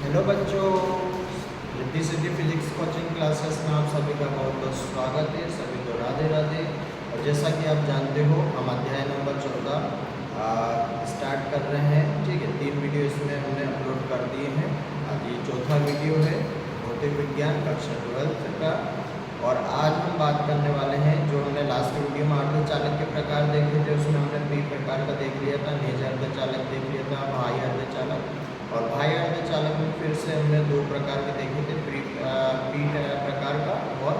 Hello बच्चों, Riddhi Siddhi physics coaching classes में आप सभी का बहुत बहुत स्वागत है। सभी को राधे राधे। और जैसा कि आप जानते हो, हम अध्याय नंबर 14 स्टार्ट कर रहे हैं। ठीक है, 3 वीडियो इसमें हमने अपलोड कर दिए हैं। आज ये चौथा वीडियो है भौतिक विज्ञान कक्षा 12th का। और आज हम बात करने वाले हैं, जो हमने लास्ट वीडियो में अर्धचालक के प्रकार देखे थे, उसमें हमने पी प्रकार का देख लिया था, निज अर्धचालक देख लिया था, बाह्य अर्धचालक। और बाह्य अर्धचालक में फिर से हमने 2 प्रकार के देखे थे, पी प्रकार का। और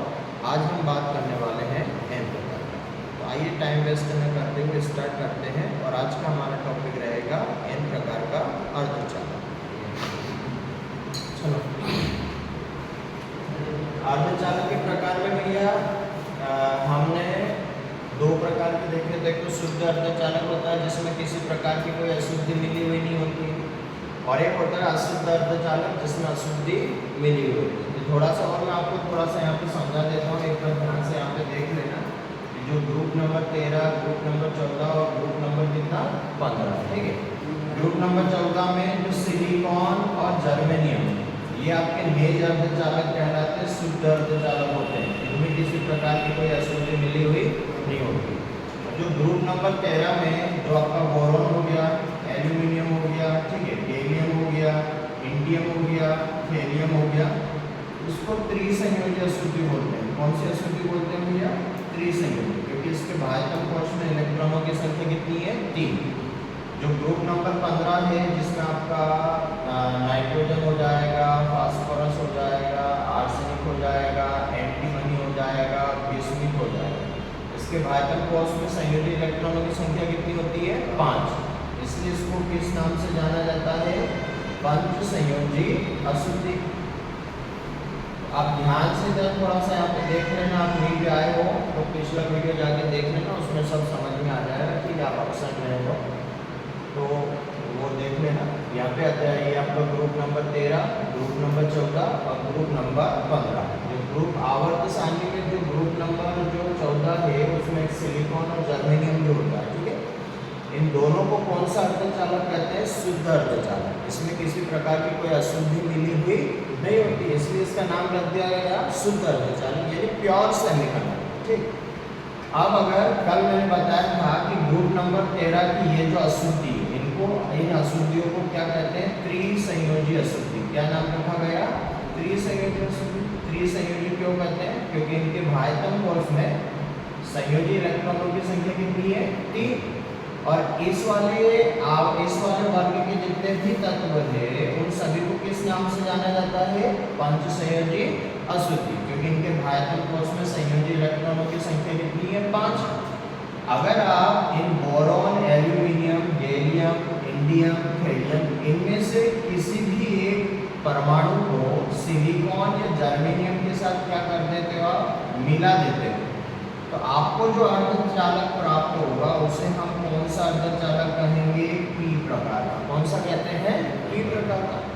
आज हम बात करने वाले हैं एन प्रकार का। तो आइए टाइम वेस्ट न करते हुए स्टार्ट करते हैं। और आज का हमारा टॉपिक रहेगा एन प्रकार का अर्धचालक। चलो, अर्धचालक के प्रकार में भैया हमने 2 प्रकार के देखे थे। तो शुद्ध अर्धचालक होता है जिसमें किसी प्रकार की कोई अशुद्धि मिली हुई नहीं होती, और एक होता है अशुद्ध अर्धचालक जिसमें अशुद्धि मिली हुई होती है। तो थोड़ा सा और मैं आपको थोड़ा सा यहाँ पे समझा देता हूँ, एक बार ध्यान से यहाँ पे देख लेना। जो ग्रुप नंबर 13, ग्रुप नंबर 14 और ग्रुप नंबर कितना 15, ठीक है। ग्रुप नंबर 14 में जो सिलिकॉन और जर्मेनियम, ये आपके नेज अर्धचालक कहलाते हैं, शुद्ध अर्धचालक होते हैं। इनमें किसी प्रकार की कोई अशुद्धि मिली हुई नहीं होती। जो ग्रुप नंबर 13 में जो आपका बोरॉन हो गया, एल्यूमिनियम हो गया, ठीक है, गैलियम हो गया, इंडियम हो गया, थेरियम हो गया, इसको त्रिसंयोजी अशुद्धि बोलते हैं। कौन सी अशुद्धि बोलते हैं भैया? त्रिसंयोजी, क्योंकि इसके बाह्यतम कोश में इलेक्ट्रॉनों की संख्या कितनी है? 3। जो ग्रुप नंबर 15 है, जिसमें आपका नाइट्रोजन हो जाएगा, फास्फोरस हो जाएगा, आर्सेनिक हो जाएगा, एंटीमनी हो जाएगा, बिस्मुथ हो जाएगा, इसके बाह्यतम कोश में संयोजी इलेक्ट्रॉनों की संख्या कितनी होती है? 5। इसलिए इसको किस नाम से जाना जाता है? पंच संयोजी अशुद्धि। आप ध्यान से जब थोड़ा सा यहाँ पे देख लेना, आप नहीं भी आए हो तो पिछला वीडियो जाके देख लेना, उसमें सब समझ में आ जाएगा कि आप अक्सर में हो तो वो देख लेना। यहाँ पे आता है ये आपका ग्रुप नंबर 13, ग्रुप नंबर 14 और ग्रुप नंबर 15। जो ग्रुप आवर्त सारणी में जो ग्रुप नंबर जो 14 है, उसमें सिलिकॉन और जर्मेनियम भी होता है, ठीक है। इन दोनों को कौन सा अर्धचालक कहते हैं? शुद्ध अर्धचालक। इसमें किसी प्रकार की कोई अशुद्धि मिली हुई नहीं होती, इसलिए इसका नाम रख दिया गया शुद्ध अर्धचालक, यानी प्योर सेमीकंडक्टर, ठीक। अब अगर कल मैंने बताया था कि ग्रुप नंबर 13 की ये जो अशुद्धि, इन अशुद्धियों को क्या कहते हैं? त्रिसंयोजी अशुद्धि। क्या नाम रखा गया? त्रिसंयोजी अशुद्धि। त्रिसंयोजी क्यों कहते हैं? क्योंकि इनके बाह्यतम कोश में संयोजी इलेक्ट्रॉनों की संख्या कितनी है? 3। और इस वाले वर्ग के जितने भी तत्व है, उन सभी को किस नाम से जाना जाता है? पंच संयोजी अशुद्धि, क्योंकि इनके बाह्यतम कोश में संयोजी इलेक्ट्रॉनों की संख्या कितनी है? 5। अगर आप इन boron, aluminium, gallium, indium, thallium, इनमें से किसी भी एक परमाणु को सिलिकॉन या जर्मेनियम के साथ क्या कर देते हो? आप मिला देते हो, तो आपको जो अर्धचालक प्राप्त होगा उसे हम कौन सा अर्धचालक कहेंगे? पी प्रकार का। कौन सा कहते हैं? पी प्रकार का।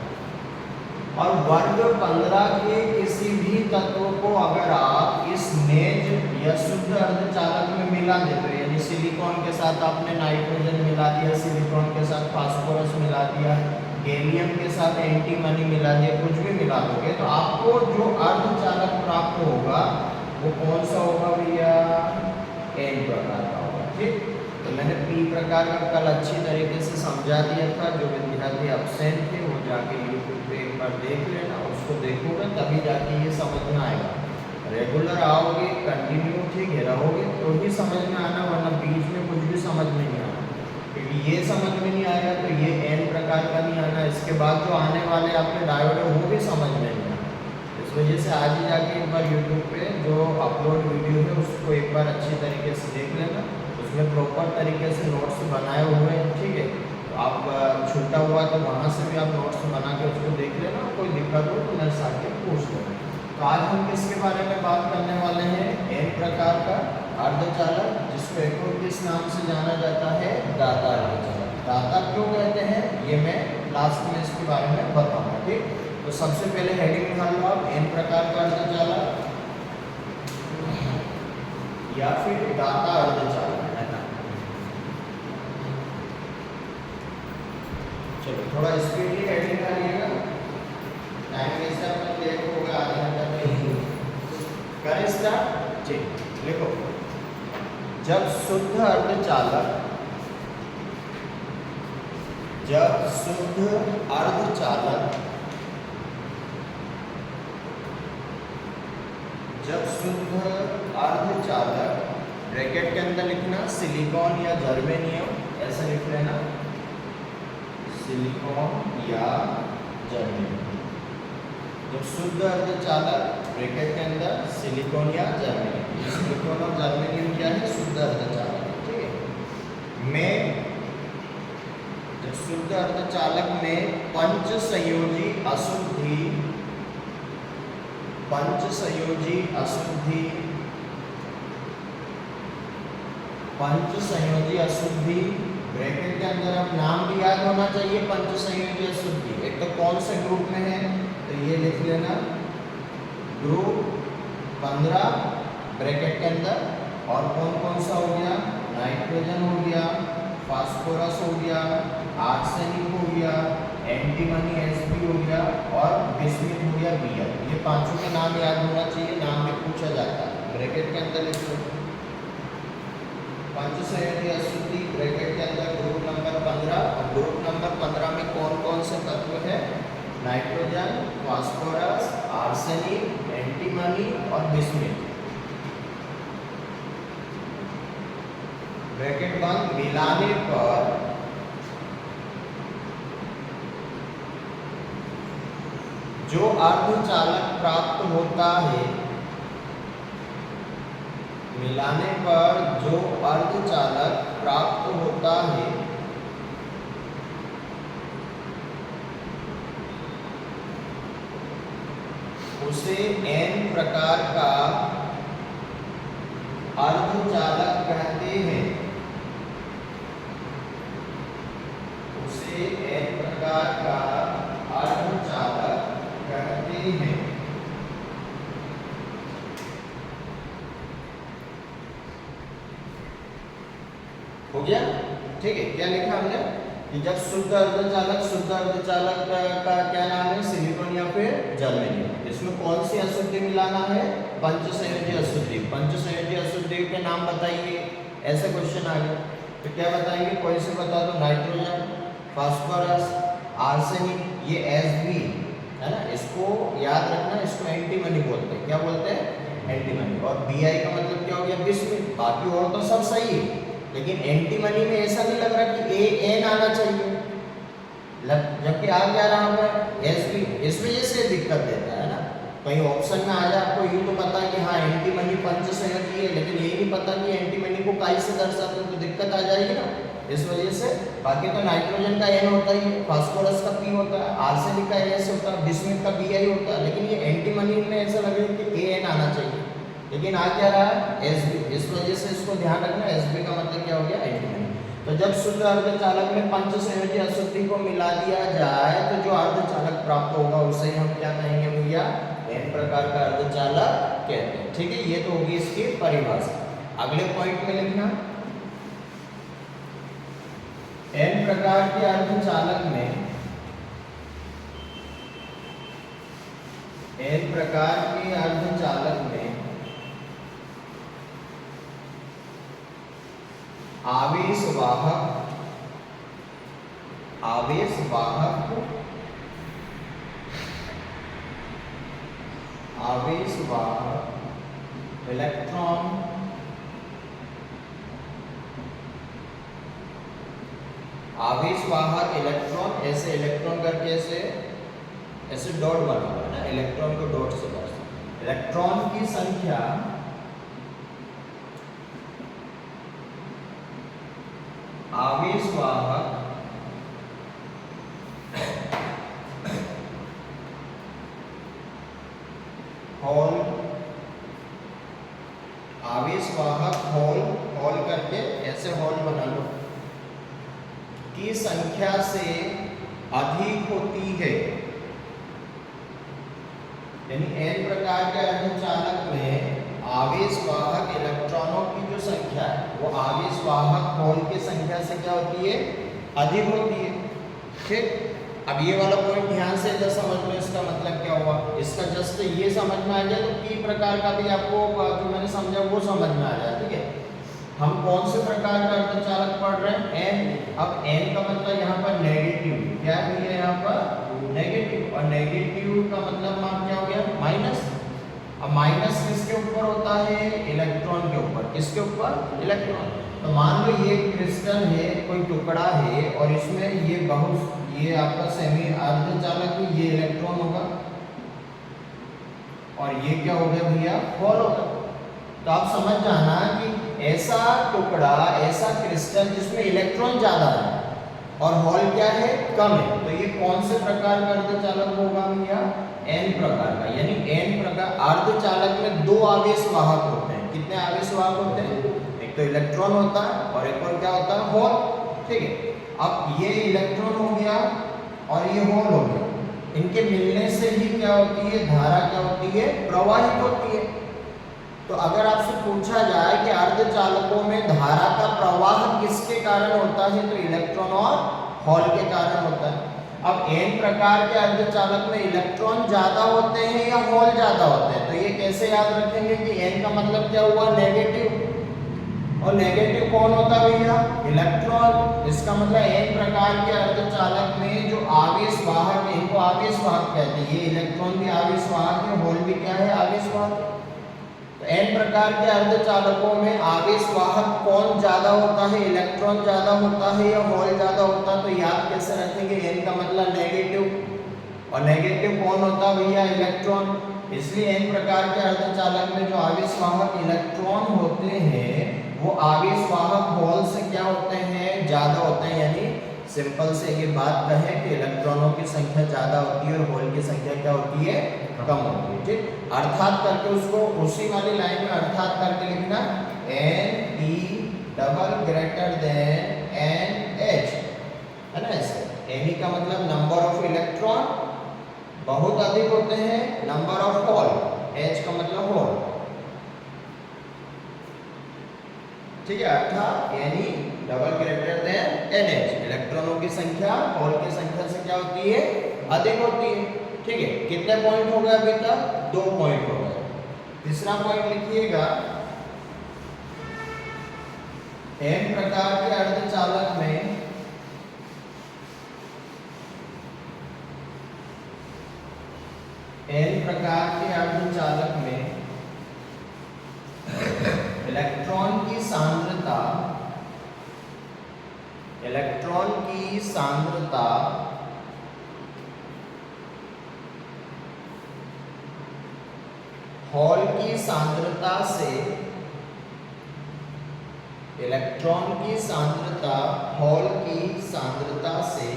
और वर्ग 15 के किसी भी तत्व को अगर आप इस नेज या शुद्ध अर्धचालक में मिला देते हो, यानी सिलिकॉन के साथ आपने नाइट्रोजन मिला दिया, सिलिकॉन के साथ फास्फोरस मिला दिया, गैलियम के साथ एंटीमनी मिला दिया, कुछ भी मिला दोगे, तो आपको जो अर्धचालक प्राप्त होगा वो कौन सा होगा भैया? एन प्रकार का होगा, ठीक। तो मैंने पी प्रकार का कल अच्छी तरीके से समझा दिया था। जो विद्यार्थी एब्सेंट थे वो जाके यूट्यूब पे एक बार देख लेना, उसको देखोगे तभी जाके ये समझ में आएगा। रेगुलर आओगे, कंटिन्यू ठीक है रहोगे तो ही समझ में आना, वरना बीच में कुछ भी समझ में नहीं आना। क्योंकि ये समझ में नहीं आएगा तो ये एन प्रकार का नहीं आना, इसके बाद जो आने वाले आपके डायोड है वो भी समझ में नहीं आना। इस वजह से आज ही जाके एक बार यूट्यूब पे जो अपलोड वीडियो है उसको एक बार अच्छी तरीके से देख लेना, उसमें प्रॉपर तरीके से नोट्स बनाए हुए हैं, ठीक है। तो आप छूटा हुआ तो वहाँ से भी आप नोट्स बना के उसको देख लेना, कोई दिक्कत हो तो मेरे साथ पूछ लेना। तो आज हम किसके बारे में बात करने वाले हैं? एन प्रकार का अर्धचालक, जिसको एक और किस नाम से जाना जाता है? दाता अर्धचालक। दाता क्यों कहते हैं ये मैं लास्ट में इसके बारे में बताऊंगा, ठीक। तो सबसे पहले हेडिंग निकाल लो आप, एन प्रकार का अर्धचालक या फिर दाता अर्धचालक। चलो थोड़ा स्पीडली हेडिंग निकालिएगा। टाइम वैसे अपना लेट होगा आधे घंटा में करें स्टार्ट। ठीक, लिखो। जब शुद्ध अर्धचालक ब्रैकेट के अंदर लिखना सिलिकॉन या जर्मेनियम, ऐसा लिख लेना सिलिकॉन या जर्मेनियम। जब शुद्ध अर्धचालक ब्रैकेट के अंदर सिलिकॉन या जर्मेनियम, सिलिकॉन और जर्मेनियम क्या है? शुद्ध अर्धचालक। ठीक है। में जब शुद्ध अर्धचालक में पंच संयोजी अशुद्धि ब्रैकेट के अंदर अब नाम भी याद होना चाहिए। पंच संयोजी अशुद्धि एक तो कौन से ग्रुप में है, तो ये लिख लेना ग्रुप 15 ब्रैकेट के अंदर। और कौन कौन सा हो गया? नाइट्रोजन हो गया, फास्फोरस हो गया, आर्सेनिक हो गया, एंटीमनी Sb हो गया और बिस्मिथ हो गया Br। ये पांचों के नाम याद होना चाहिए, नाम में पूछा जाता है। ब्रैकेट के अंदर लिख लो पंच संयोजी अशुद्धि ब्रैकेट के अंदर ग्रुप नंबर 15। और ग्रुप नंबर 15 में कौन कौन से तत्व है? नाइट्रोजन, फास्फोरस, आर्सेनिक, एंटीमनी और बिस्मिथ। ब्रैकेट बंद। मिलाने पर जो अर्धचालक प्राप्त होता है, मिलाने पर जो अर्धचालक प्राप्त होता है उसे n प्रकार का अर्धचालक कहते हैं। उसे n प्रकार का अर्धचालक कहते हैं। हो गया? ठीक है। क्या लिखा हमने कि जब शुद्ध अर्धचालक का क्या नाम है? सिलिकॉन या फिर जर्मेनियम। इसमें कौन सी अशुद्धि मिलाना है? पंच संयोजी अशुद्धि। पंच संयोजी अशुद्धि के नाम बताइए, ऐसे क्वेश्चन आ गए तो क्या बताएंगे? कोई से बता दो। नाइट्रोजन, फास्फोरस, आर्सेनिक, ये Sb है ना, इसको याद रखना। इसको एंटीमनी बोलते हैं। क्या बोलते हैं? एंटीमनी। और Bi का मतलब क्या हो गया? बिस्मिथ। बाकी और तो सब सही है, लेकिन एंटीमनी में ऐसा नहीं लग रहा कि An आना चाहिए, जबकि आ क्या रहा है? Sb। इस वजह से दिक्कत देता है ना। कहीं ऑप्शन में आ जाए आपको यूँ तो पता है कि हाँ एंटीमनी पंच संयोजी है, लेकिन ये नहीं पता कि एंटीमनी को काई से दर्शाते हैं, तो दिक्कत आ जाएगी ना, इस वजह से। बाकी तो नाइट्रोजन का N होता ही है, फास्फोरस का P होता है, आर्सेनिक का As होता है, बिस्मिथ का Bi होता है। लेकिन ये एंटीमनी में ऐसा लगे कि An आना चाहिए, लेकिन आ क्या रहा है? Sb। इस वजह से इसको ध्यान रखना। Sb का मतलब क्या हो गया? एंटीमनी। तो जब शुद्ध अर्धचालक में पंच संयोजी अशुद्धि को मिला दिया जाए तो जो अर्धचालक प्राप्त होगा उसे हम क्या कहेंगे भैया? n प्रकार का अर्धचालक कहते हैं। ठीक है, ये तो होगी इसकी परिभाषा। अगले पॉइंट में लिखना n प्रकार के अर्धचालक में आवेशवाहक इलेक्ट्रॉन ऐसे इलेक्ट्रॉन करके ऐसे डॉट बना हुआ है ना, इलेक्ट्रॉन को डॉट से दर्शाते। इलेक्ट्रॉन की संख्या आवेशवाहक हॉल करके ऐसे हॉल बना लो की संख्या से अधिक होती है। यानी n प्रकार के अर्धचालक में आवेशवाहक इलेक्ट्रॉनों की जो संख्या है वो आवेशवाहक होल की संख्या से क्या होती है? अधिक होती है। ठीक, अब ये वाला पॉइंट ध्यान से जस्ट समझ लो, इसका मतलब क्या हुआ। इसका जस्ट ये समझ में आ जाए तो पी प्रकार का भी आपको जो मैंने समझा वो समझ में आ जाए, ठीक है। हम कौन से प्रकार का अर्धचालक पढ़ रहे हैं, एन। अब एन का मतलब यहाँ पर नेगेटिव, क्या है यहाँ पर नेगेटिव, और नेगेटिव का मतलब मान क्या हो गया माइनस। अब माइनस किसके ऊपर होता है, इलेक्ट्रॉन के ऊपर। किसके ऊपर, इलेक्ट्रॉन। तो मान लो ये क्रिस्टल है, कोई टुकड़ा है, और इसमें ये आपका सेमी अर्धचालक है, ये इलेक्ट्रॉन होगा, और ये क्या हो गया भैया, होल होगा। तो आप समझ जाना कि ऐसा टुकड़ा, ऐसा क्रिस्टल जिसमें इलेक्ट्रॉन ज्यादा है और होल क्या है, कम है, तो ये कौन से प्रकार का अर्धचालक होगा भैया, एन प्रकार का। यानी एन प्रकार अर्धचालक में दो आवेश वाहक होते हैं। कितने आवेश वाहक होते हैं, एक तो इलेक्ट्रॉन होता है और एक और क्या होता है, होल, ठीक है। अब ये इलेक्ट्रॉन हो गया और ये होल हो गया, इनके मिलने से ही क्या होती है, धारा क्या होती है, प्रवाहित होती है। तो अगर आपसे पूछा जाए कि अर्धचालकों में धारा का प्रवाह किसके कारण होता है, तो इलेक्ट्रॉन और होल के कारण होता है। अब एन प्रकार के अर्धचालक में इलेक्ट्रॉन ज्यादा होते हैं या होल ज्यादा होते हैं, तो ये कैसे याद रखेंगे कि एन का मतलब क्या हुआ, नेगेटिव, और नेगेटिव कौन होता है भैया, इलेक्ट्रॉन। इसका मतलब एन प्रकार के अर्धचालक में जो आवेश वाहक है, इनको आवेश वाहक कहते हैं। ये इलेक्ट्रॉन भी आवेश वाहक है, होल भी क्या है, आवेश वाहक है। तो एन प्रकार के अर्धचालकों में आवेश वाहक कौन ज्यादा होता है, इलेक्ट्रॉन ज्यादा होता है या होल ज्यादा होता है। तो याद कैसे रखेंगे, एन का मतलब नेगेटिव, और नेगेटिव कौन होता है भैया, इलेक्ट्रॉन। इसलिए एन प्रकार के अर्धचालक में जो आवेश वाहक इलेक्ट्रॉन होते हैं वो आवेश वाहक होल से क्या होते हैं, ज्यादा होते हैं। यानी सिंपल से ये बात कहें कि इलेक्ट्रॉनों की संख्या ज्यादा होती है और होल की संख्या क्या होती है, कम होती है, ठीक। अर्थात करके उसको उसी वाली लाइन में अर्थात करके लिखना, N E double greater than N H, है ना। ऐसे एन ई का मतलब नंबर ऑफ इलेक्ट्रॉन बहुत अधिक होते हैं, नंबर ऑफ होल, एच का मतलब होल, ठीक है। अर्थात यानी double greater than N H, इलेक्ट्रॉनों की संख्या होल की संख्या से क्या होती है, अधिक होती है, ठीक है। कितने पॉइंट हो गए अभी तक, 2 पॉइंट हो गए। तीसरा पॉइंट लिखिएगा, एन प्रकार के अर्धचालक में एन प्रकार के अर्धचालक में इलेक्ट्रॉन की सांद्रता होल की सांद्रता से, इलेक्ट्रॉन की सांद्रता होल की सांद्रता से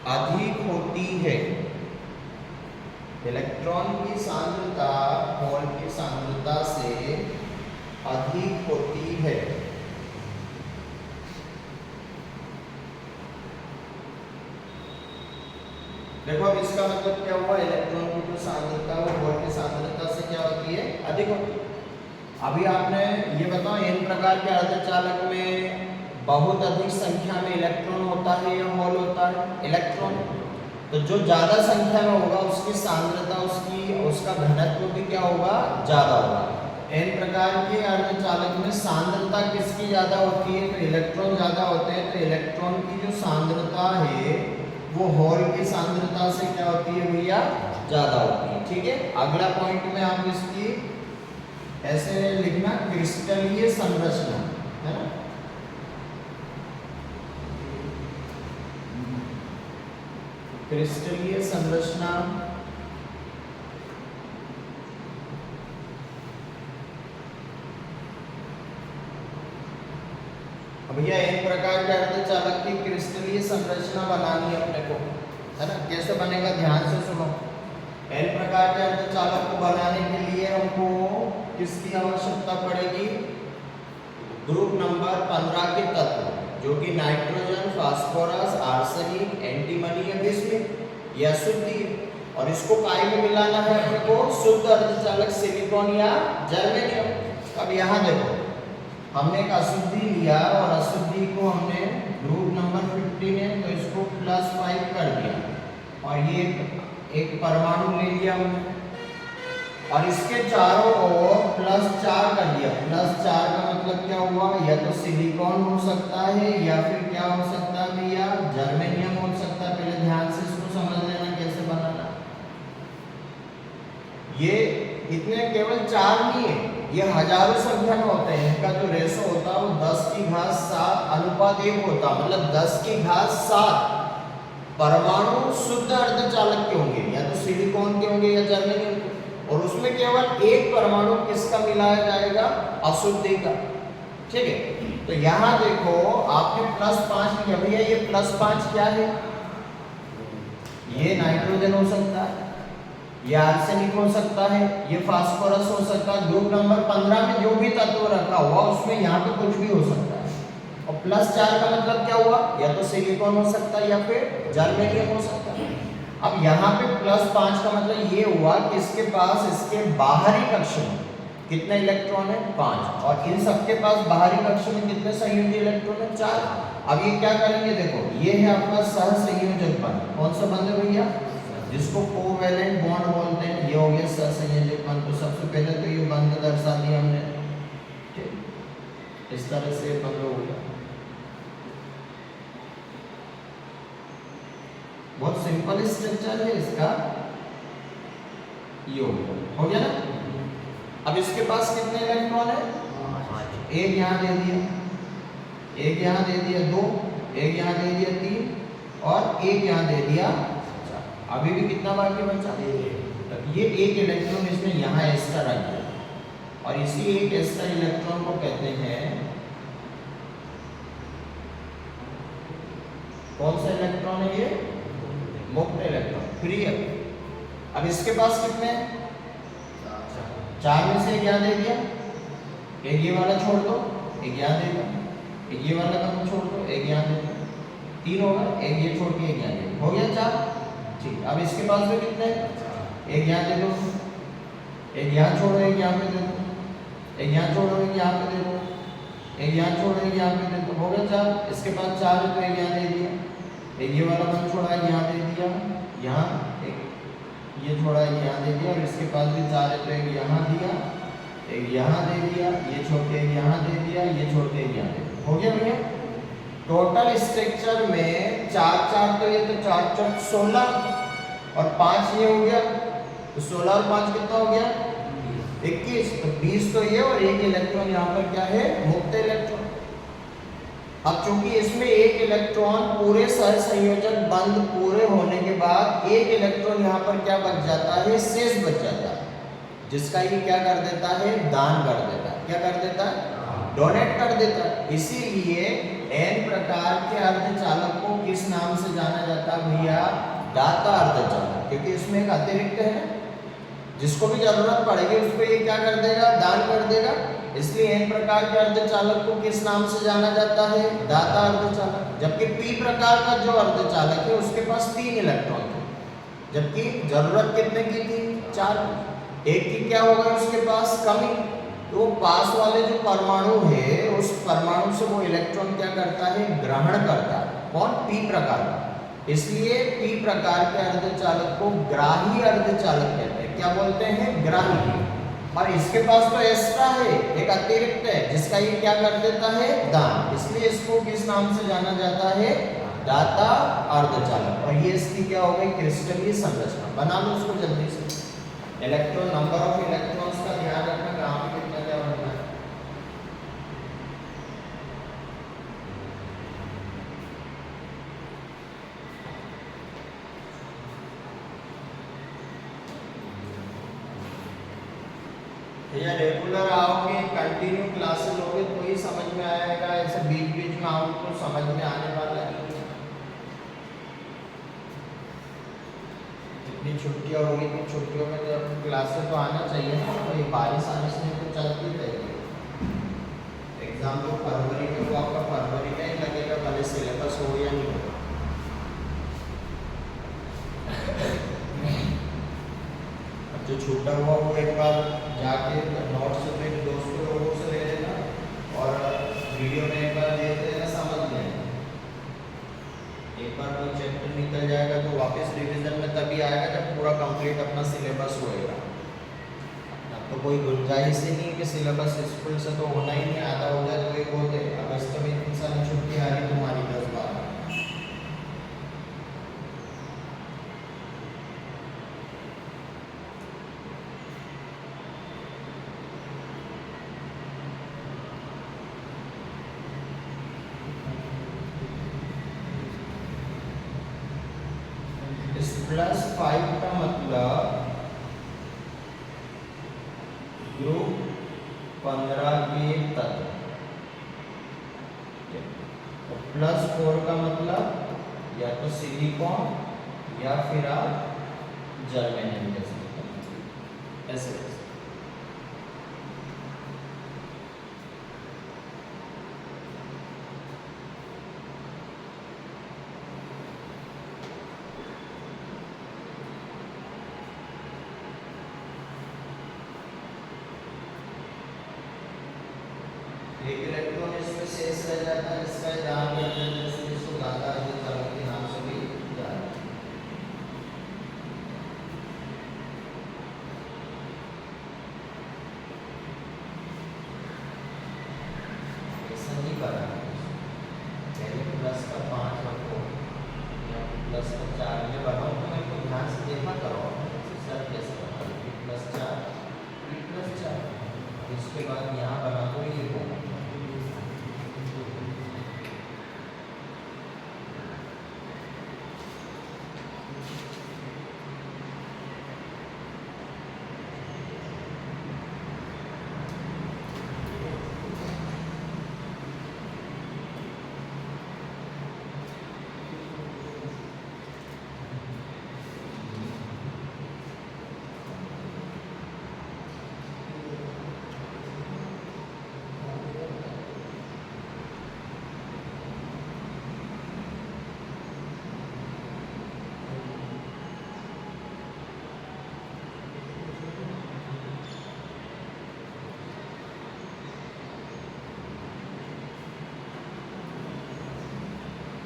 अधिक होती है। इलेक्ट्रॉन की सांद्रता होल की सांद्रता से अधिक होती है। देखो अब इसका मतलब क्या हुआ, इलेक्ट्रॉन की जो सांद्रता है वो होल की सांद्रता से क्या होती है, अधिक होती है। अभी आपने ये बताओ, एन प्रकार के अर्धचालक में बहुत अधिक संख्या में इलेक्ट्रॉन होता है या होल होता है, इलेक्ट्रॉन। तो जो ज्यादा संख्या में होगा उसकी सांद्रता, उसका घनत्व भी क्या होगा, ज्यादा होगा। एन प्रकार के अर्धचालक में सांद्रता किसकी ज्यादा होती है, तो इलेक्ट्रॉन ज्यादा होते हैं। तो इलेक्ट्रॉन की जो सांद्रता है वो होल की सांद्रता से क्या होती है भैया, ज्यादा होती है, ठीक है। अगला पॉइंट में आप इसकी ऐसे लिखना, क्रिस्टलीय संरचना, है ना। क्रिस्टलीय संरचना भैया एक प्रकार के अर्धचालक की क्रिस्टलीय संरचना बनानी है अपने को, है ना। कैसे बनेगा, ध्यान से सुनो। एन प्रकार के अर्धचालक को बनाने के लिए हमको किसकी आवश्यकता पड़ेगी, ग्रुप नंबर 15 के तत्व, जो कि नाइट्रोजन, फास्फोरस, आर्सेनिक, एंटीमनी या बिस्मुथ या शुद्धि, और इसको काय में मिलाना है हमको, शुद्ध अर्धचालक सिलिकॉन या जर्मेनियम। अब यहाँ देखो, हमने एक अशुद्धि लिया और अशुद्धि को हमने ग्रुप नंबर 15 है तो इसको एक परमाणु ले लिया हमने और इसके चारों ओर +4 कर दिया। +4 का मतलब क्या हुआ, या तो सिलिकॉन हो सकता है या फिर क्या हो सकता है भैया, जर्मेनियम हो सकता है। पहले ध्यान से इसको समझ लेना कैसे बनाना। ये इतने केवल 4 नहीं है, ये हजारों संख्या में होते हैं। इनका जो रेशो होता है वो 10⁻7 अनुपात 1 होता, मतलब 10⁻7 परमाणु शुद्ध अर्धचालक के होंगे, या तो सिलिकॉन के होंगे या जर्मेनियम के। और उसमें केवल एक परमाणु किसका मिलाया जाएगा, अशुद्धि का। ठीक है, तो यहां देखो आपने +5 लिया भैया, ये +5 क्या है, ये नाइट्रोजन हो सकता है, ये आर्सेनिक हो सकता है, ये फास्फोरस हो सकता है। ग्रुप नंबर 15 में जो भी तत्व रखा हुआ उसमें यहाँ पे कुछ भी हो सकता है। और +4 का मतलब क्या हुआ, या तो सिलिकॉन हो सकता है या फिर जर्मेनियम हो सकता है। अब यहाँ पे +5 का मतलब ये हुआ कि इसके पास इसके बाहरी कक्ष में कितने इलेक्ट्रॉन है, 5, और इन सबके पास बाहरी कक्ष में कितने संयोजी इलेक्ट्रॉन है, 4। अब ये क्या करेंगे, देखो ये है आपका सहसंयोजक बंध। कौन सा बंध है भैया, जिसको कोवैलेंट बॉन्ड बोलते हैं, ये हो गया सहसंयोजक बंध। तो सबसे पहले तो ये बंध दर्शा दिया हमने, ठीक, इस तरह से बंध हो गया। बहुत सिंपल स्ट्रक्चर है इसका, ये हो गया ना। अब इसके पास कितने इलेक्ट्रॉन है, एक यहाँ दे दिया, एक यहाँ दे दिया 2, एक यहाँ दे दिया 3 और एक यहाँ दे दिया 4। अभी भी कितना बाकी बचा, ये एक इलेक्ट्रॉन इसमें यहाँ एक्स्ट्रा रख दिया और इसी एक एक्स्ट्रा इलेक्ट्रॉन को कहते हैं, कौन सा इलेक्ट्रॉन है ये, मुक्त इलेक्ट्रॉन, फ्री है। अब इसके पास कितने, 4 में से एक यहाँ दे दिया, एक ये वाला छोड़ दो, एक यहाँ दे दो, एक ये वाला कदम छोड़ दो, एक यहाँ दे दो, 3 होगा, एक ये छोड़ के एक यहाँ दे दो, हो गया 4। ठीक, अब इसके पास में कितने, एक यहाँ दे दो, एक यहाँ छोड़ो, एक यहाँ पे दे दो, एक यहाँ छोड़ो, एक यहाँ पे दे दो, एक यहाँ छोड़ो, एक यहाँ पे दे दो, हो गया 4। इसके पास 4 है तो एक यहाँ दे दिया, एक ये वाला बंद छोड़ा है यहाँ दे दिया, यहाँ एक ये छोड़ा है यहाँ दे दिया, और इसके पास भी 4 है तो एक यहाँ दिया, एक यहाँ दे दिया, ये छोड़ के एक यहाँ दे दिया, ये छोड़ के एक यहाँ दे दिया, हो गया भैया। टोटल स्ट्रक्चर में 4 तो ये तो 4 16 और 5 ये हो गया, तो 16 और 5 कितना हो गया, 21, तो 20 तो ये, और एक इलेक्ट्रॉन यहाँ पर क्या है, मुक्त इलेक्ट्रॉन। अब चूंकि इसमें एक इलेक्ट्रॉन पूरे सहसंयोजक बंध पूरे होने के बाद एक इलेक्ट्रॉन यहाँ पर क्या बच जाता है, शेष बच जाता है, जिसका ये क्या कर देता है, दान कर देता है। क्या कर देता है, डोनेट कर देता है। इसीलिए n प्रकार के अर्धचालक को किस नाम से जाना जाता है भैया, दाता अर्धचालक, क्योंकि इसमें एक अतिरिक्त है, जिसको भी जरूरत पड़ेगी उसको ये क्या कर देगा, दान कर देगा। इसलिए n प्रकार के अर्धचालक को किस नाम से जाना जाता है, दाता अर्धचालक। जबकि p प्रकार का जो अर्धचालक है उसके पास 3 इलेक्ट्रॉन थे, जबकि जरूरत कितने की थी, 4। एक की क्या होगा उसके पास, कमी, तो पास वाले जो परमाणु है उस परमाणु से वो इलेक्ट्रॉन क्या करता है, ग्रहण करता है। कौन, p प्रकार का। इसलिए p प्रकार के अर्धचालक को ग्राही अर्धचालक कहते हैं। क्या बोलते हैं, ग्राही। और इसके पास तो एक्स्ट्रा है, एक अतिरिक्त है, जिसका ये क्या कर देता है, दान। इसलिए इसको किस नाम से जाना जाता है, दाता अर्धचालक। और ये इसकी क्या हो गई, क्रिस्टलीय संरचना। बना लो उसको जल्दी से। इलेक्ट्रॉन, नंबर ऑफ इलेक्ट्रॉन्स का ध्यान रखना, कहाँ पे कितना क्या बनना है। या रेगुलर आओगे, कंटिन्यू क्लासेस लोगे तो ही समझ में आएगा, ऐसे बीच बीच में आओ तो समझ में आने वाला है। जितनी छुट्टियां होगी तो छुट्टियों में जब क्लासेस तो आना चाहिए ना, तो ये बारिश आने से तो चलती रहेगी। एग्जाम तो फरवरी में, वो आपका फरवरी में ही लगेगा, भले सिलेबस हो या नहीं हो। जो छूटा हुआ वो एक बार जाके नोट्स अपने दोस्तों लोगों से ले लेना और वीडियो में एक बार देख लेना, समझ लेना। एक बार वो चैप्टर निकल जाएगा तो वापस रिवीजन में तभी आएगा जब पूरा कंप्लीट अपना सिलेबस होएगा। अब तो कोई गुंजाइश ही नहीं कि सिलेबस स्कूल से तो होना ही नहीं, आधा हो जाए तो एक होते अगस्त में इतनी सारी छुट्टी आ रही तुम्हारी 10-12। इस +5 का मतलब ग्रुप 15 के तत्व, और +4 का मतलब या तो सिलिकॉन या फिर आप जर्मेनियम कह सकते हैं, ऐसे। एक इलेक्ट्रॉन इसमें शेष रह जाता है, इसका दान करते हैं, जैसे इसको दाता अर्ध चालक के नाम से भी जाना जाता है। ऐसा नहीं करना, पहले प्लस का 5 रखो या प्लस का 4 में बनाओ तो मेरे को ध्यान से देखना करो सर कैसे बना +4 +4, इसके बाद यहाँ बना दो ये को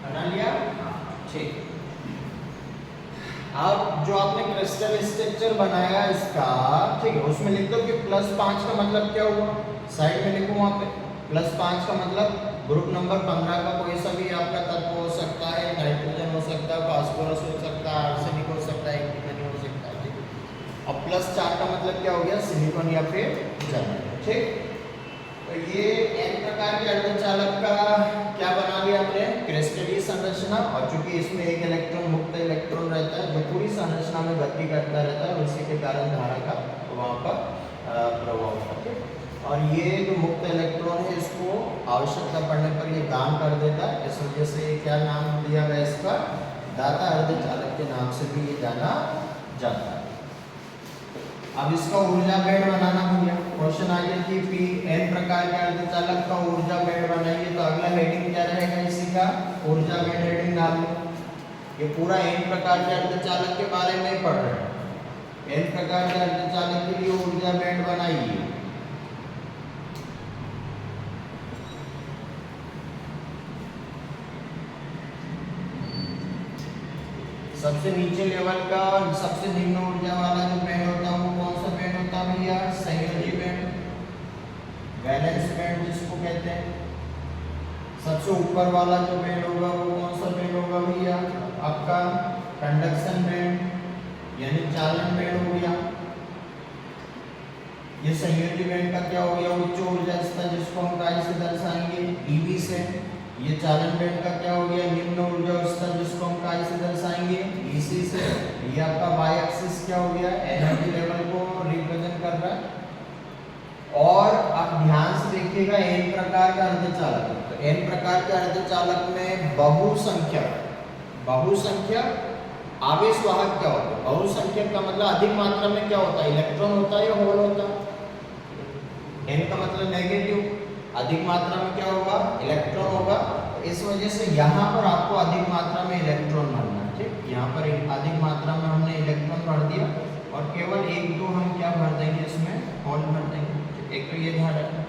बना लिया। ठीक, अब जो आपने क्रिस्टल स्ट्रक्चर बनाया इसका, ठीक है, उसमें लिख दो कि +5 का मतलब क्या हुआ, साइड में लिखो वहां पे +5 का मतलब ग्रुप नंबर 15 का कोई सा भी आपका तत्व हो सकता है, नाइट्रोजन हो सकता है, फास्फोरस हो सकता है, आर्सेनिक हो सकता है, एंटीमनी हो सकता है, ठीक। अब +4 का मतलब क्या हो गया, सिलिकॉन या फिर जर्मेनियम, ठीक। तो ये n प्रकार के अर्धचालक का क्या बना लिया हमने, क्रिस्टलीय संरचना, और चूंकि इसमें एक इलेक्ट्रॉन मुक्त इलेक्ट्रॉन रहता है जो पूरी संरचना में गति करता रहता है, उसी के कारण धारा का वहाँ पर प्रभाव होता है। और ये जो मुक्त इलेक्ट्रॉन है इसको आवश्यकता पड़ने पर ये दान कर देता है, इस वजह से क्या नाम दिया गया इसका, दाता अर्धचालक के नाम से भी ये जाना जाता है। अब इसका ऊर्जा बैंड बनाना भैया, क्वेश्चन आ गया कि पी n प्रकार के अर्धचालक का ऊर्जा बैंड बनाइए, तो अगला हेडिंग क्या रहेगा इसी का, ऊर्जा बैंड हेडिंग डाल लो। ये पूरा n प्रकार के अर्धचालक के बारे में पढ़ रहे हैं, n प्रकार के अर्धचालक के लिए ऊर्जा बैंड बनाइए। सबसे नीचे लेवल का सबसे निम्न ऊर्जा वाला जो बैंड होता है वो कौन सा बैंड होता है भैया, संयोजी बैंड, वैलेंस बैंड जिसको कहते हैं। सबसे ऊपर वाला जो बैंड होगा वो कौन सा बैंड होगा भैया, आपका कंडक्शन बैंड यानी चालन बैंड हो गया। ये संयोजी बैंड का क्या हो गया, उच्च ऊर्जा स्तर जिसको हम काय से दर्शाएंगे, ईवी से। ये चालन बैंड का क्या हो गया, निम्न ऊर्जा स्तर जिसको हम काय से दर्शाएंगे, ईसी से। ये आपका वाई एक्सिस क्या हो गया, एनर्जी लेवल को रिप्रेजेंट कर रहा है। और आप ध्यान से देखिएगा n प्रकार का अर्धचालक, तो n प्रकार के अर्धचालक में बहुसंख्यक आवेश वाहक क्या होता है, बहुसंख्यक का मतलब अधिक मात्रा में क्या होता है, इलेक्ट्रॉन होता है या होल होता है। n का मतलब नेगेटिव, अधिक मात्रा में क्या होगा, इलेक्ट्रॉन होगा। इस वजह से यहाँ पर आपको अधिक मात्रा में इलेक्ट्रॉन भरना है, ठीक। यहाँ पर अधिक मात्रा में हमने इलेक्ट्रॉन भर दिया और केवल 1-2 हम क्या भर देंगे, इसमें होल भर देंगे। एक तो ये ध्यान रखना।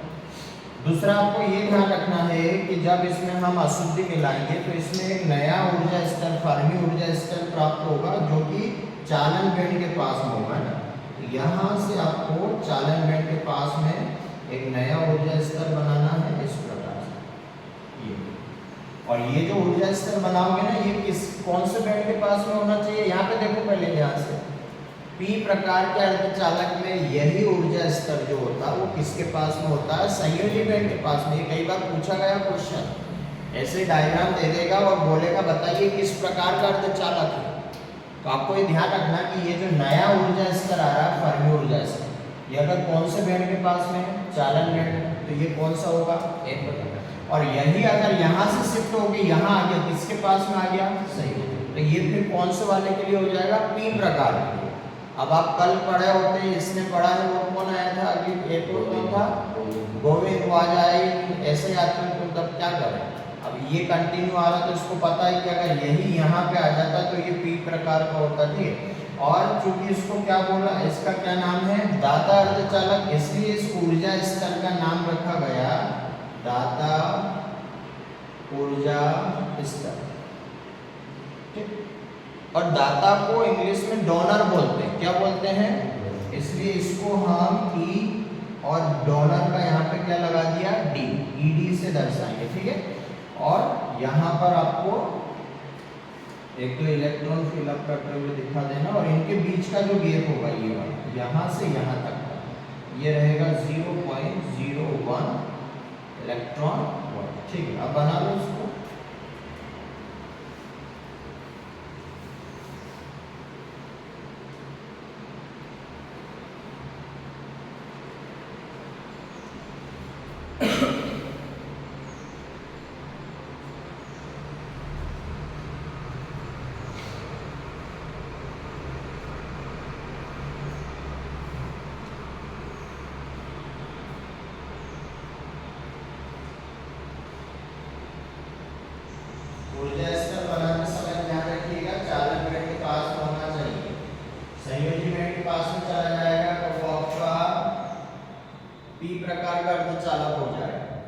दूसरा आपको ये ध्यान रखना है कि जब इसमें हम अशुद्धि मिलाएंगे तो इसमें एक नया ऊर्जा स्तर, फर्मी ऊर्जा स्तर प्राप्त होगा जो कि चालन बैंड के पास में होगा ना। यहाँ से आपको चालन बैंड के पास में एक नया ऊर्जा स्तर बनाना है इस प्रकार से ये। और ये जो ऊर्जा स्तर बनाओगे ना ये कौन से बैंड के पास में होना चाहिए, यहाँ पे देखो पहले ध्यान से। पी प्रकार के अर्धचालक में यही ऊर्जा स्तर जो होता है वो किसके पास में होता है, संयोजी बैंड के पास में। कई बार पूछा गया क्वेश्चन, ऐसे डायग्राम दे देगा और बोलेगा बताइए किस प्रकार का अर्धचालक है। तो आपको ये ध्यान रखना कि ये जो नया ऊर्जा स्तर आ रहा है फर्मी ऊर्जा स्तर, ये अगर कौन से बैंड के पास में, चालन बैंड, तो ये कौन सा होगा, एन प्रकार। और यही अगर यहाँ से शिफ्ट होके यहाँ आ गया, किसके पास में आ गया, सही, तो ये फिर कौन से वाले के लिए हो जाएगा, पी प्रकार के लिए। अब आप कल पढ़े होते, इसने पढ़ा है, वो कौन आया था अभी, एक और कौन था, गोविंद वाज आए, ऐसे याद करें तो तब क्या करें। अब ये कंटिन्यू आ रहा तो इसको पता है कि अगर यही यहाँ पे आ जाता तो ये पी प्रकार का होता, ठीक। और चूंकि इसको क्या बोला, इसका क्या नाम है, दाता अर्धचालक, इसलिए इस ऊर्जा स्तर का नाम रखा गया दाता ऊर्जा स्तर, ठीक। और दाता को इंग्लिश में डोनर बोलते हैं, क्या बोलते हैं, इसलिए इसको हम ई और डोनर का यहाँ पे क्या लगा दिया, डी, ईडी से दर्शाएंगे, ठीक है। और यहाँ पर आपको एक तो इलेक्ट्रॉन फिलअप करते हुए दिखा देना, और इनके बीच का जो गैप होगा ये वाला, यहाँ से यहाँ तक का, ये रहेगा 0.01 इलेक्ट्रॉन वोल्ट, ठीक है। अब बना लो इसको। ऊर्जा स्तर बनाते समय ध्यान रखिएगा चालन बैंड के पास में होना चाहिए, संयोजी बैंड के पास में चला जाएगा तो वो आपका पी प्रकार का अर्धचालक हो जाएगा।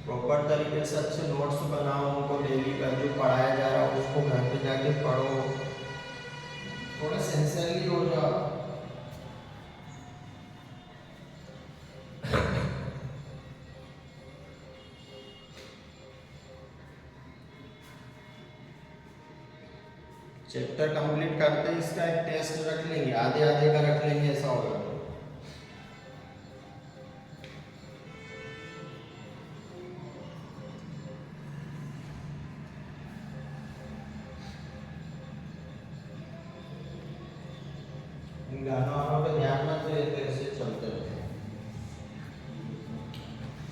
प्रॉपर तरीके से अच्छे नोट्स बनाओ, उनको डेली का जो पढ़ाया जा रहा है उसको घर पे जाके पढ़ो, थोड़ा सिंसियरली हो जाओ। चैप्टर कंप्लीट करते हैं, इसका एक टेस्ट रख लेंगे, आधे आधे का रख लेंगे, ऐसा होगा तो। इन गानों वालों पे ध्यान मत देते, ऐसे चलते रहते,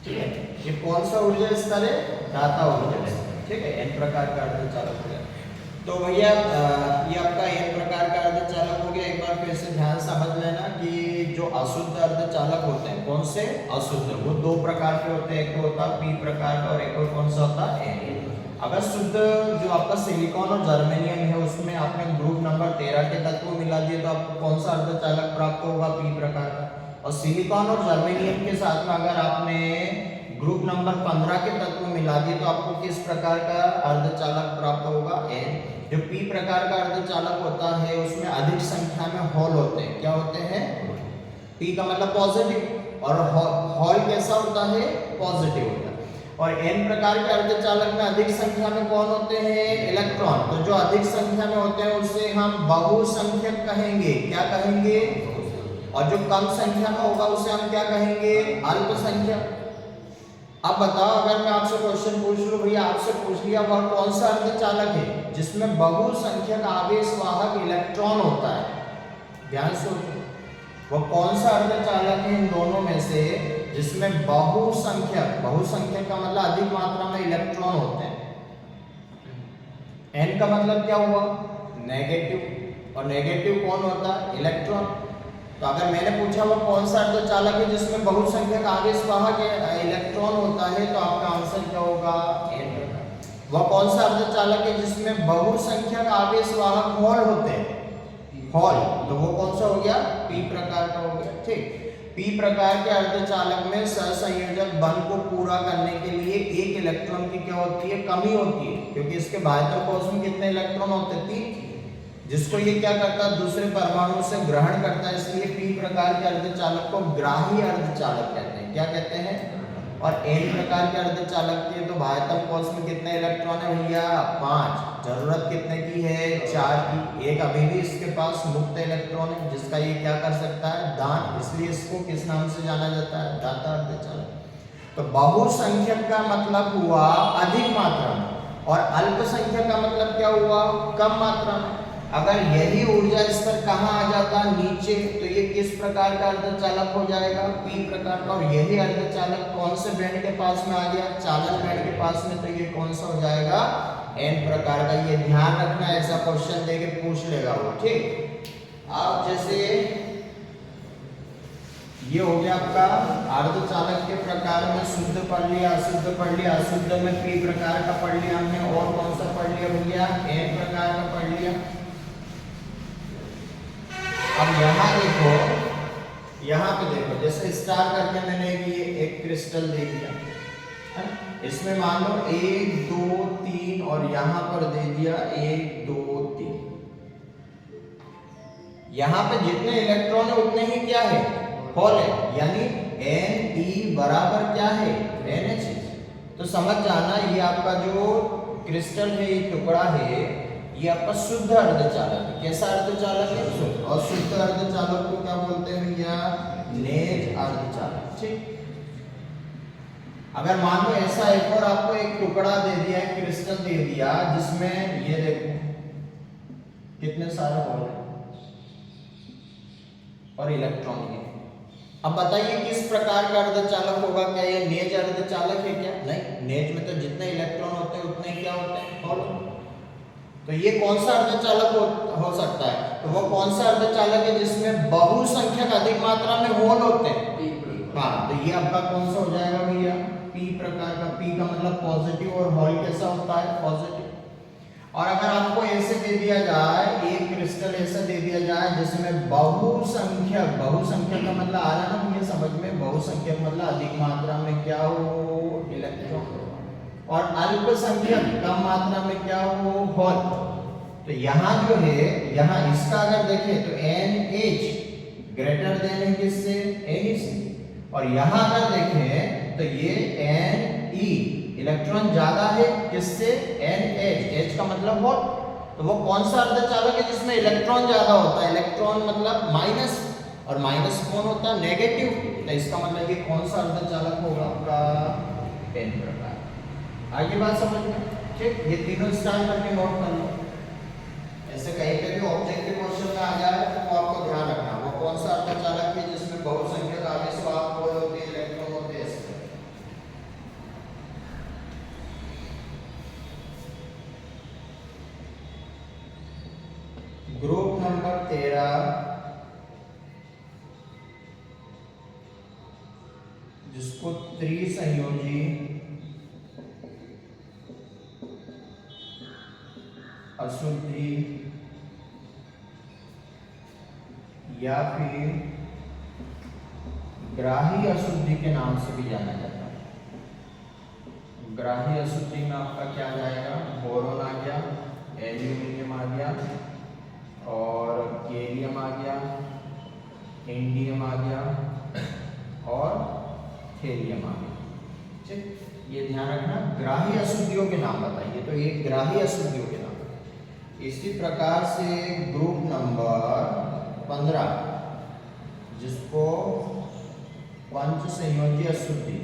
ठीक है। ये कौन सा ऊर्जा स्तर है, दाता ऊर्जा स्तर, ठीक है। एन प्रकार का अर्धचालक हो गया। तो भैया ये आपका एन प्रकार का अर्धचालक हो गया। एक बार फिर से ध्यान समझ लेना कि जो अशुद्ध अर्धचालक होते हैं, कौन से अशुद्ध, वो दो प्रकार के होते हैं, एक तो होता है पी प्रकार का और एक और कौन सा होता है एन। अगर शुद्ध जो आपका सिलिकॉन और जर्मेनियम है उसमें आपने ग्रुप नंबर 13 के तत्व मिला दिए तो आपको कौन सा अर्धचालक प्राप्त होगा, पी प्रकार का। और सिलिकॉन और जर्मेनियम के साथ में अगर आपने ग्रुप नंबर 15 के तत्व मिला दिए तो आपको किस प्रकार का अर्धचालक प्राप्त होगा, एन। जो पी प्रकार का अर्धचालक होता है उसमें अधिक संख्या में होल होते हैं, क्या होते हैं, पी का मतलब पॉजिटिव, और होल कैसा होता है, पॉजिटिव होता है। और एन प्रकार के अर्धचालक में अधिक संख्या में कौन होते हैं, इलेक्ट्रॉन। तो जो अधिक संख्या में होते हैं उसे हम बहुसंख्यक कहेंगे, क्या कहेंगे, और जो कम संख्या में होगा उसे हम क्या कहेंगे, अल्पसंख्यक। अब बताओ, अगर मैं आपसे क्वेश्चन पूछ लूं, भैया आपसे पूछ लिया वह कौन सा अर्धचालक है जिसमें बहुसंख्यक आवेशवाहक इलेक्ट्रॉन होता है, ध्यान से सोचो, वह कौन सा अर्धचालक है इन दोनों में से जिसमें बहुसंख्यक, बहुसंख्यक का मतलब अधिक मात्रा में इलेक्ट्रॉन होते हैं। एन का मतलब क्या हुआ, नेगेटिव, और नेगेटिव कौन होता है, इलेक्ट्रॉन। तो अगर मैंने पूछा वो कौन सा अर्धचालक है जिसमें बहुसंख्यक आवेशवाहक इलेक्ट्रॉन होता है तो आपका आंसर क्या होगा, एन प्रकार। वह कौन सा अर्धचालक है जिसमें बहुसंख्यक आवेशवाहक होल होते हैं, होल, तो वो कौन सा हो गया, पी प्रकार का हो गया, ठीक। पी प्रकार के अर्धचालक में सहसंयोजक बंध को पूरा करने के लिए एक इलेक्ट्रॉन की क्या होती है, कमी होती है, क्योंकि इसके बाह्यतम कोश में कितने इलेक्ट्रॉन होते हैं, 3, जिसको ये क्या करता है, दूसरे परमाणु से ग्रहण करता है। इसलिए पी प्रकार के अर्धचालक को ग्राही अर्धचालक कहते हैं। क्या कहते हैं? और एन प्रकार के अर्धचालक के तो बाह्यतम कोश में कितने इलेक्ट्रॉन है भैया, 5, जरूरत कितने की है, 4 की। एक अभी भी इसके पास मुक्त इलेक्ट्रॉन है जिसका ये क्या कर सकता है, दान, इसलिए इसको किस नाम से जाना जाता है, दाता अर्धचालक। तो बहुसंख्यक का मतलब हुआ अधिक मात्रा में, और अल्पसंख्यक का मतलब क्या हुआ, कम मात्रा में। अगर यही ऊर्जा स्तर कहाँ आ जाता, नीचे, तो ये किस प्रकार का अर्धचालक हो जाएगा, पी प्रकार का। और यही अर्धचालक कौन से बैंड के पास में आ गया, चालन बैंड के पास में, तो ये कौन सा हो जाएगा, एन प्रकार का। ये ध्यान रखना, ऐसा क्वेश्चन देके पूछ लेगा वो, ठीक। अब जैसे ये हो गया आपका अर्धचालक के प्रकार में, शुद्ध पढ़ लिया, अशुद्ध पढ़ लिया, अशुद्ध में पी प्रकार का पढ़ लिया हमने, और कौन सा पढ़ लिया भैया, एन प्रकार का पढ़ लिया। अब यहाँ देखो, यहाँ पे देखो, जैसे स्टार करके मैंने ये एक क्रिस्टल दे दिया, इसमें मान लो 1 2 3 और यहाँ पर दे दिया 1 2 3। यहाँ पे जितने इलेक्ट्रॉन है उतने ही क्या है, होल है, यानी Ne बराबर क्या है, NH। तो समझ जाना, ये आपका जो क्रिस्टल है, ये टुकड़ा है, ये आपका शुद्ध अर्धचालक है। कैसा अर्धचालक है, शुद्ध। और शुद्ध अर्धचालक को क्या बोलते हैं भैया, नेज अर्धचालक, ठीक। अगर मान लो ऐसा एक और आपको एक टुकड़ा दे दिया, एक क्रिस्टल दे दिया, जिसमें ये देखो कितने सारे होल हैं और इलेक्ट्रॉन है। अब बताइए किस प्रकार का अर्धचालक होगा, क्या ये नेज अर्धचालक है क्या, नहीं। नेज में तो जितने इलेक्ट्रॉन होते हैं उतने क्या होते हैं, होल। तो ये कौन सा अर्धचालक हो सकता है, तो वो कौन सा अर्धचालक है जिसमें बहुसंख्यक अधिक मात्रा में होल होते हैं, हाँ। तो ये आपका कौन सा हो जाएगा भैया, पी प्रकार का। पी का मतलब पॉजिटिव, और होल कैसा होता है, पॉजिटिव। और अगर आपको ऐसे दे दिया जाए, एक क्रिस्टल ऐसा दे दिया जाए जिसमें बहुसंख्यक, बहुसंख्यक का मतलब आ रहा ना ये समझ में, बहुसंख्यक मतलब अधिक मात्रा में क्या हो, इलेक्ट्रॉन, और अल्पसंख्यक कम मात्रा में क्या हो, होल। तो यहाँ जो है, यहाँ इसका अगर देखें तो NH ग्रेटर देन है किससे, Ne से। और यहाँ अगर देखें तो ये Ne इलेक्ट्रॉन ज्यादा है किससे, NH, H का मतलब होल। तो वो कौन सा अर्धचालक है जिसमें इलेक्ट्रॉन ज्यादा होता है, इलेक्ट्रॉन मतलब माइनस, और माइनस कौन होता है, नेगेटिव। तो इसका मतलब ये कौन सा अर्धचालक होगा आपका, एन प्रकार। आगे बात समझ में, ठीक। ये तीनों स्टार करके नोट कर लो, ऐसे कहीं पे भी ऑब्जेक्टिव क्वेश्चन में आ जाए तो वो आपको ध्यान रखना, वो कौन सा अर्धचालक है जिसमें बहुसंख्यक आगे से आप होल होते हैं, इलेक्ट्रॉन होते हैं। ग्रुप नंबर 13, जिसको त्रिसंयोजी अशुद्धि या फिर ग्राही अशुद्धि के नाम से भी जाना जाता है। ग्राही अशुद्धि में आपका क्या आ जाएगा, बोरोन आ गया, एल्यूमिनियम आ गया, और केरियम आ गया, इंडियम आ गया, और थेरियम आ गया, ठीक। ये ध्यान रखना, ग्राही अशुद्धियों के नाम बताइए, तो ये ग्राही अशुद्धियों के नाम। इसी प्रकार से ग्रुप नंबर 15, जिसको पंच संयोजी अशुद्धि,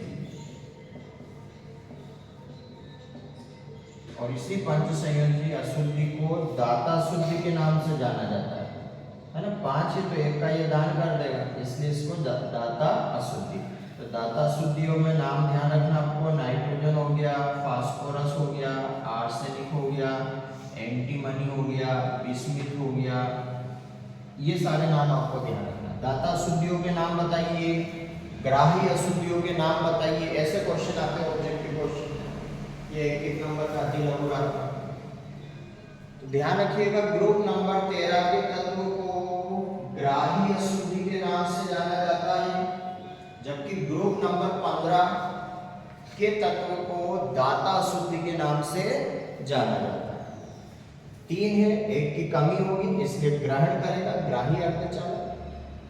और इसी पंच संयोजी अशुद्धि को दाता अशुद्धि के नाम से जाना जाता है ना। 5 है तो एक का ये दान कर देगा, इसलिए इसको दाता अशुद्धि। तो दाता अशुद्धियों में नाम ध्यान रखना आपको, नाइट्रोजन हो गया, फास्फोरस हो गया, आर्सेनिक हो गया, एंटीमनी हो गया, बिस्मिथ हो गया, ये सारे नाम आपको ध्यान रखना। दाता अशुद्धियों के नाम बताइए, ग्राही अशुद्धियों के नाम बताइए, ऐसे क्वेश्चन आते हैं ऑब्जेक्टिव क्वेश्चन। ये एक नंबर का दिलंगा। तो ध्यान रखिएगा, ग्रुप नंबर 13 के तत्व को ग्राही अशुद्धि के नाम से जाना जाता है। नंबर 15 के तत्व को दाता अशुद्धि के नाम से जाना जाता है। 3 है, एक की कमी होगी इसलिए ग्रहण करेगा, ग्राही अर्धचालक।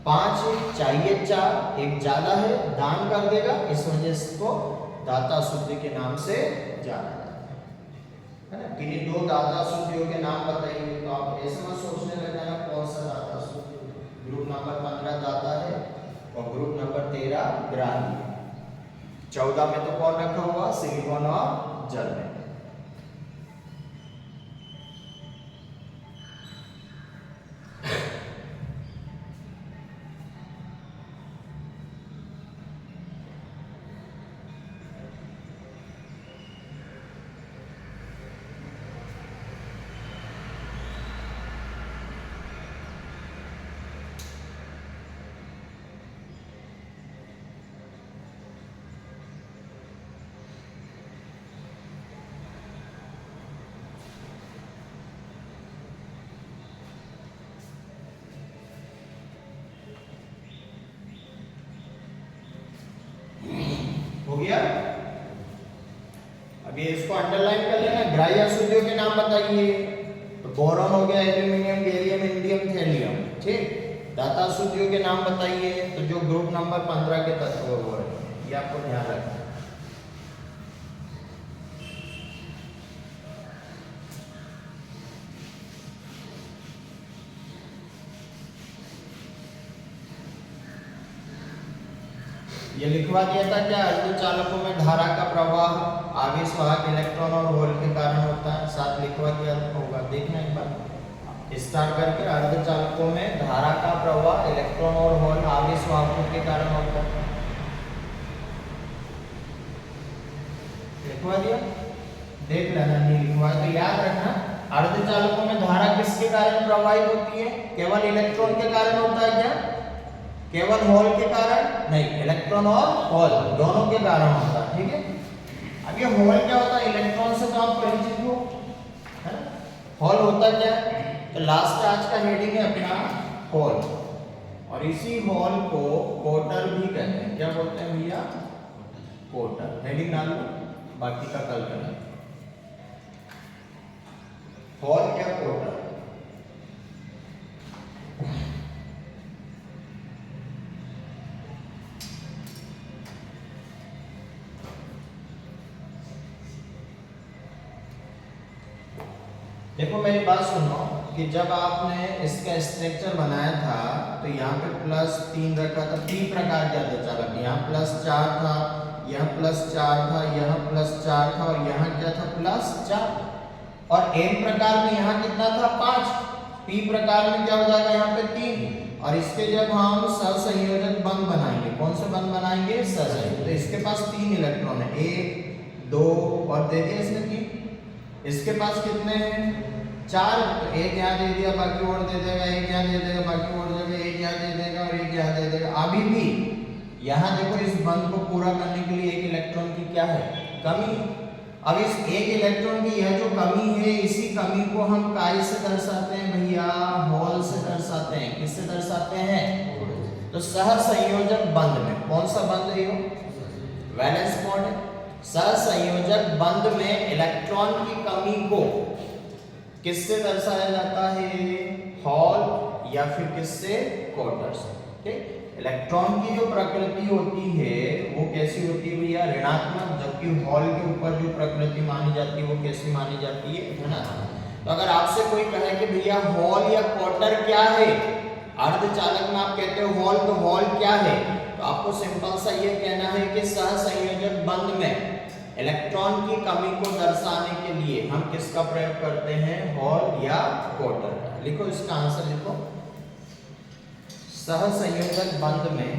5 चाहिए 4, एक ज्यादा है दान कर देगा, इस वजह से इसको दाता अशुद्धि के नाम से जाना जाता है ना। किन्हीं 2 दाता अशुद्धियों के नाम बताइए, तो आप ऐसे में सोचने लग जाना कौन सा दाता अशुद्धि। ग्रुप नंबर 15 दाता है और ग्रुप नंबर 13 ग्राही है। 14 में तो कौन रखा हुआ, सिलिकॉन और जल में। हो गया। अभी इसको अंडरलाइन कर लेना। ग्राही अशुद्धियों के नाम बताइए, तो बोरॉन हो गया, एल्यूमिनियम, गैलियम, इंडियम, थैलियम। ठीक, दाता अशुद्धियों के नाम बताइए, तो जो ग्रुप नंबर 15 के तत्व वो है, ये आपको ध्यान रखना। ये लिखवा दिया था क्या, अर्धचालकों में धारा का प्रवाह आवेश वाहक इलेक्ट्रॉन और होल के कारण होता है, साथ लिखवा दिया होगा, देखना एक बार स्टार्ट करके। अर्धचालकों में धारा का प्रवाह इलेक्ट्रॉन और होल आवेश वाहकों के कारण होता है, लिखवा दिया, देख लेना। नहीं लिखवा तो याद रखना, अर्धचालकों में धारा किसके कारण प्रवाहित होती है, केवल इलेक्ट्रॉन के कारण होता है क्या, केवल होल के कारण नहीं, इलेक्ट्रॉन और होल दोनों के कारण होता है। ठीक है, अब ये होल क्या होता है, इलेक्ट्रॉन से तो आप परिचित हो, है ना। होल होता क्या है, तो लास्ट आज का हेडिंग है अपना होल, और इसी होल को कोटर भी कहते हैं। क्या बोलते हैं भैया, कोटर। हेडिंग डाल लो, बाकी का कल करें। होल क्या कोटर। देखो मेरी बात सुनो कि जब आपने इसका स्ट्रक्चर बनाया था तो यहाँ पे +3 रखा था, 3 प्रकार के अर्धचालक, यहाँ +4 था, यहाँ +4 था, यहाँ +4 था, और यहाँ क्या था +4। और n प्रकार में यहाँ कितना था 5, p प्रकार में क्या हो जाएगा यहाँ पे 3। और इसके जब हम सहसंयोजक बंध बनाएंगे, कौन से बंध बनाएंगे, सहसंयोजक, तो इसके पास 3 इलेक्ट्रॉन है, 1 2 और दे दिया इसने 3। इसके पास कितने हैं 4, तो एक यहाँ दे दिया, बाकी और दे देगा, एक यहाँ दे देगा, बाकी और देगा, एक यहाँ दे देगा और एक यहाँ दे देगा। अभी भी यहाँ देखो इस बंध को पूरा करने के लिए एक इलेक्ट्रॉन की क्या है, कमी। अब इस एक इलेक्ट्रॉन की यह जो कमी है, इसी कमी को हम काय से दर्शाते हैं भैया, होल से दर्शाते हैं। किससे दर्शाते हैं, तो सहसंयोजक बंध में, कौन सा बंध है, वैलेंस बॉन्ड है। सहसंयोजक बंध में इलेक्ट्रॉन की कमी को किससे दर्शाया जाता है, हॉल या फिर किससे, कोटर से। ठीक, इलेक्ट्रॉन की जो प्रकृति होती है वो कैसी होती है भैया, ऋणात्मक, जबकि हॉल के ऊपर जो प्रकृति मानी जाती है वो कैसी मानी जाती है, धनात्मक। तो अगर आपसे कोई कहे कि भैया हॉल या कोटर क्या है, अर्धचालक में आप कहते हो हॉल, तो हॉल क्या है, तो आपको सिंपल सा ये कहना है कि सहसंयोजक बंध में इलेक्ट्रॉन की कमी को दर्शाने के लिए हम किसका प्रयोग करते हैं, हॉल या कोटर का। लिखो इसका आंसर लिखो, सहसंयोजक बंध में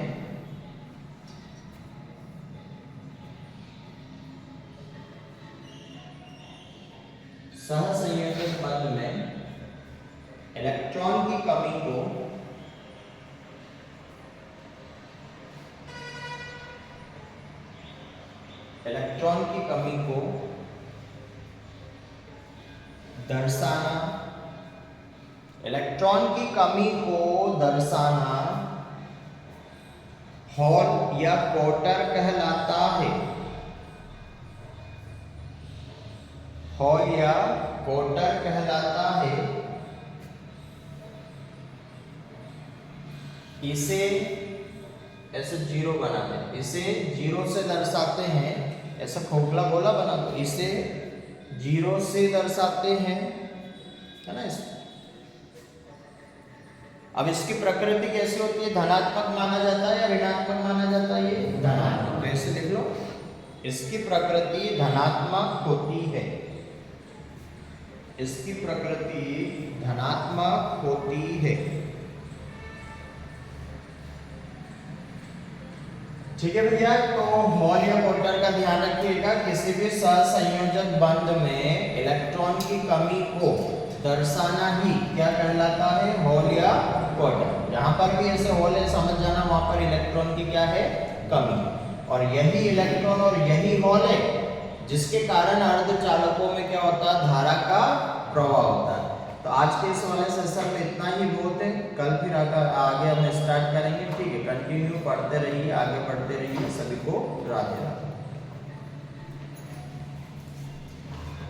सहसंयोजक बंध में इलेक्ट्रॉन की कमी को दर्शाना, इलेक्ट्रॉन की कमी को दर्शाना हॉल या क्वार्टर कहलाता है। हॉल या क्वार्टर कहलाता है। इसे ऐसे जीरो बनाते हैं, इसे जीरो से दर्शाते हैं, ऐसा खोखला गोला बना दो, इसे जीरो से दर्शाते हैं, है ना। अब इसकी प्रकृति कैसी होती है, धनात्मक माना जाता है या ऋणात्मक माना जाता है, ये धनात्मक। तो ऐसे लिख लो, इसकी प्रकृति धनात्मक होती है, इसकी प्रकृति धनात्मक होती है। ठीक है भैया, तो हॉल या क्वार्टर का ध्यान रखिएगा, किसी भी सहसंयोजक बंध में इलेक्ट्रॉन की कमी को दर्शाना ही क्या कहलाता है, हॉल या क्वार्टर। जहां पर भी ऐसे हॉल है समझ जाना वहां पर इलेक्ट्रॉन की क्या है, कमी। और यही इलेक्ट्रॉन और यही हॉल है जिसके कारण अर्धचालकों में क्या होता है, धारा का प्रवाह होता है। तो आज के इस वाले सेशन में इतना ही बहुत है, कल फिर आगे हम स्टार्ट करेंगे। ठीक है, कंटिन्यू पढ़ते रहिए, आगे बढ़ते रहिए। सभी को राधे राधे।